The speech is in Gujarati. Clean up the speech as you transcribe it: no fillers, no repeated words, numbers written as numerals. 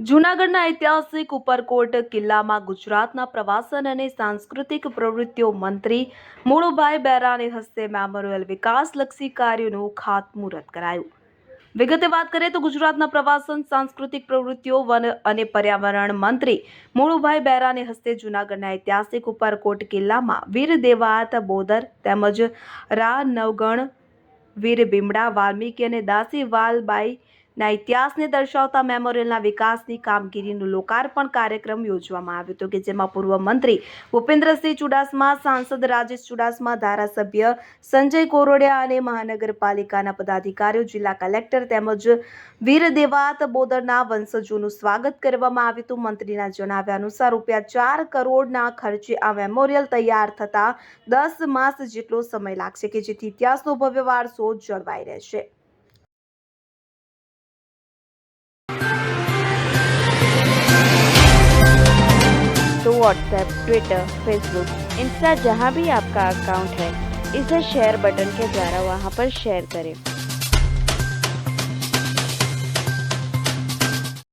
જૂનાગઢના ઐતિહાસિક ઉપરકોટ કિલ્લામાં ગુજરાતના પ્રવાસન અને સાંસ્કૃતિક પ્રવૃત્તિઓ મંત્રી મુળુભાઈ બેરાના હસ્તે મેમોરિયલ વિકાસલક્ષી કાર્યોનું ખાતમુહૂર્ત કરાયું. વિગતે વાત કરીએ તો ગુજરાતના પ્રવાસન સાંસ્કૃતિક પ્રવૃત્તિઓ વન અને પર્યાવરણ મંત્રી મુળુભાઈ બેરાના હસ્તે જૂનાગઢના ઐતિહાસિક ઉપરકોટ કિલ્લામાં વીર દેવાયત બોદર તેમજ રા નવગણ વીર ભીમડા વાલ્મીકી અને દાસી વાલબાઈ ના ઇતિહાસને દર્શાવતા મેમોરિયલના વિકાસની કામગીરીનું લોકાર્પણ કાર્યક્રમ યોજવામાં આવ્યો હતો કે જેમાં પૂર્વ મંત્રી ભૂપેન્દ્રસિંહ ચુડાસમા, સાંસદ રાજેશ ચુડાસમા, ધારાસભ્ય સંજય કોરોડિયા અને મહાનગરપાલિકાના પદાધિકારીઓ, જિલ્લા કલેક્ટર તેમજ વીર દેવાયત બોદરના વંશજોનું સ્વાગત કરવામાં આવ્યું હતું. મંત્રીના જણાવ્યા અનુસાર ₹4 કરોડના ખર્ચે આ મેમોરિયલ તૈયાર થતા 10 માસ જેટલો સમય લાગશે કે જેથી ઇતિહાસનો ભવ્ય વારસો જળવાઈ રહેશે. तो व्हाट्सएप, ट्विटर, फेसबुक, इंस्टा जहाँ भी आपका अकाउंट है, इसे शेयर बटन के द्वारा वहाँ पर शेयर करें.